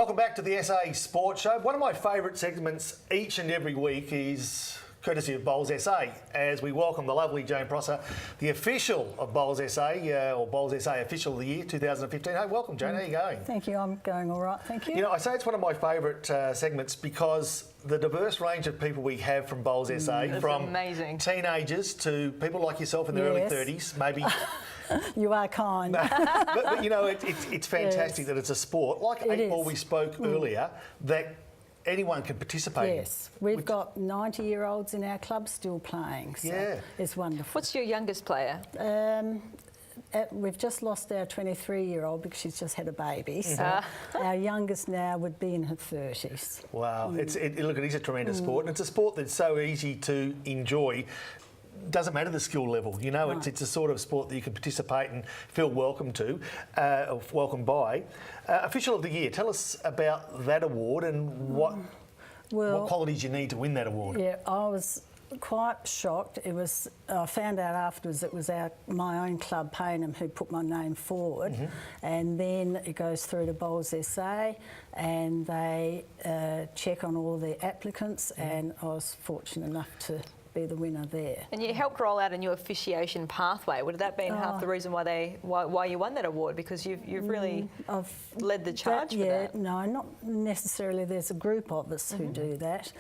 Welcome back to the SA Sports Show. One of my favourite segments each and every week is courtesy of Bowls SA, as we welcome the lovely Jane Prosser, the official of Bowls SA, or Bowls SA Official of the Year 2015. Hey, welcome, Jane. How are you going? Thank you. I'm going all right, thank you. You know, I say it's one of my favourite segments because the diverse range of people we have from Bowls SA, from amazing. Teenagers to people like yourself in their early 30s, maybe. You are kind. but you know, it's fantastic that it's a sport, like eight ball we spoke earlier, that anyone can participate in. Yes, we've got 90-year-olds in our club still playing, so it's wonderful. What's your youngest player? We've just lost our 23-year-old because she's just had a baby, so our youngest now would be in her 30s. Wow, look, it is a tremendous sport, and it's a sport that's so easy to enjoy. Doesn't matter the skill level, you know. It's a sort of sport that you can participate and feel welcome to, or welcome by. Official of the Year. Tell us about that award and what qualities you need to win that award. Yeah, I was quite shocked. I found out afterwards it was my own club, Payneham, who put my name forward, and then it goes through to Bowls SA, and they check on all the applicants, and I was fortunate enough to be the winner there. And you helped roll out a new officiation pathway. Would that been half the reason why you won that award? Because you've really led the charge for that. No, not necessarily. There's a group of us who do that.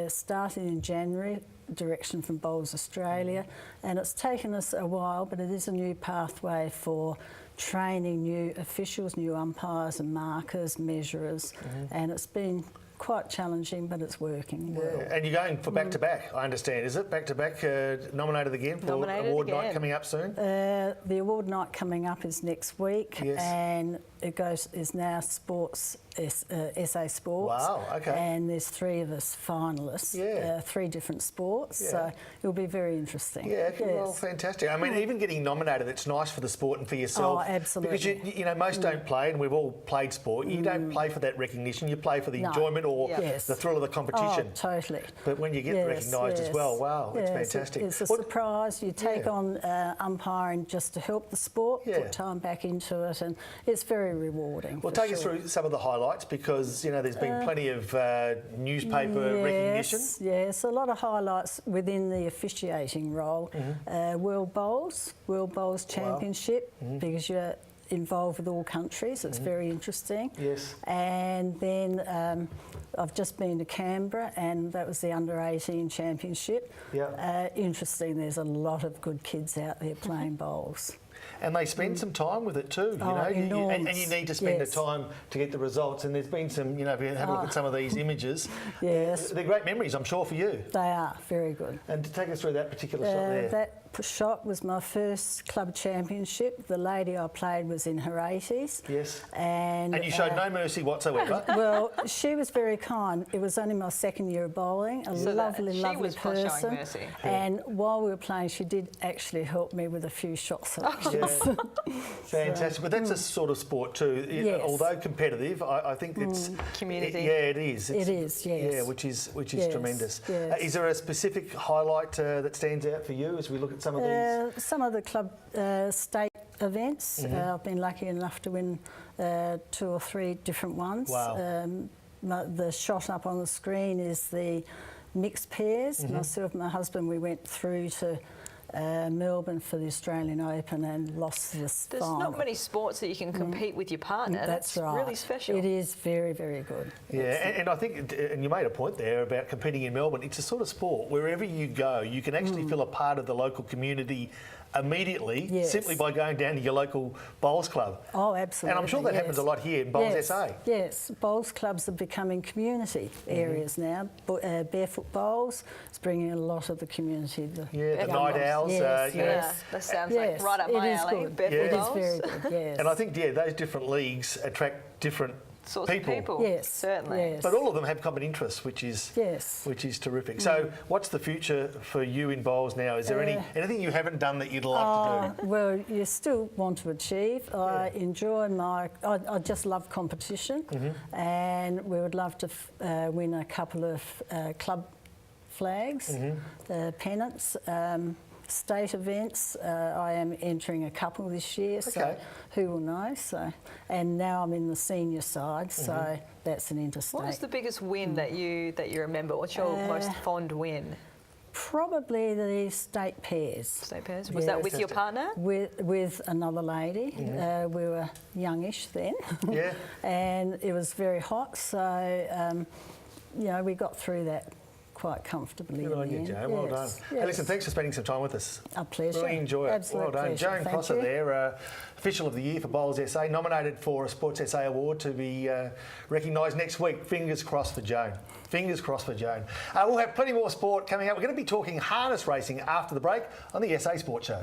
Starting in January, direction from Bowls Australia, and it's taken us a while, but it is a new pathway for training new officials, new umpires and markers, measurers, and it's been quite challenging, but it's working well. And you're going for back-to-back, I understand. Is it back-to-back, nominated again for award night coming up soon? The award night coming up is next week, and it is now SA Sports. Wow, okay. And there's three of us finalists, three different sports, so it'll be very interesting. Yeah, well, fantastic. I mean, even getting nominated, it's nice for the sport and for yourself. Oh, absolutely. Because, you know, most don't play, and we've all played sport. You don't play for that recognition, you play for the enjoyment or the thrill of the competition. Oh, totally. But when you get recognised as well, wow, it's fantastic. It's a surprise. You take on umpiring just to help the sport, put time back into it, and it's very rewarding. Well, take us through some of the highlights, because, you know, there's been plenty of newspaper recognition. Yes, a lot of highlights within the officiating role. World Bowls Championship, because you're involved with all countries. It's very interesting. Yes. And then I've just been to Canberra, and that was the Under-18 Championship. Yeah. Interesting. There's a lot of good kids out there playing bowls. And they spend some time with it too, you know, and you need to spend the time to get the results. And there's been some, you know, if you have a look at some of these images, they're great memories, I'm sure, for you. They are, very good. And to take us through that particular shot there. That shot was my first club championship. The lady I played was in her 80s. Yes. And you showed no mercy whatsoever. Well, she was very kind. It was only my second year of bowling. A lovely person. Showing mercy. And while we were playing, she did actually help me with a few shot selections. Fantastic. But that's a sort of sport too. Although competitive, I think it's community. It is. It is. Yes. Yeah, which is tremendous. Yes. Is there a specific highlight that stands out for you as we look at some of these? Some of the club state events. I've been lucky enough to win 2 or 3 different ones. Wow. The shot up on the screen is the mixed pairs. Myself and my husband, we went through to Melbourne for the Australian Open and lost this final. There's not many sports that you can compete with your partner. That's right. Really special. It is very, very good. Yeah, and I think, and you made a point there about competing in Melbourne. It's a sort of sport wherever you go, you can actually feel a part of the local community immediately, simply by going down to your local bowls club. Oh, absolutely. And I'm sure that happens a lot here in Bowls SA. Yes, bowls clubs are becoming community areas now. Barefoot Bowls is bringing a lot of the community. The night owls. That sounds like right up my alley. Barefoot Bowls. It is very good, yes. And I think, those different leagues attract different sorts of people. Yes, certainly. Yes. But all of them have common interests, which is terrific. So, what's the future for you in bowls now? Is there anything you haven't done that you'd like to do? Well, you still want to achieve. I enjoy I just love competition, and we would love to win a couple of club flags, the pennants. state events. I am entering a couple this year, so who will know? So, and now I'm in the senior side, so that's an interstate. What was the biggest win that you remember? What's your most fond win? Probably the state pairs. State pairs. Was that with your partner? With another lady. We were youngish then. Yeah. And it was very hot, so you know, we got through that quite comfortably. Good on you, Joan. Well done. Hey, listen, thanks for spending some time with us. A pleasure. Really enjoy it. Absolute well done. pleasure. Joan Thank Prosser you. there, Official of the Year for Bowls SA, nominated for a Sports SA award to be recognised next week. Fingers crossed for Joan. Fingers crossed for Joan. We'll have plenty more sport coming up. We're going to be talking harness racing after the break on the SA Sports Show.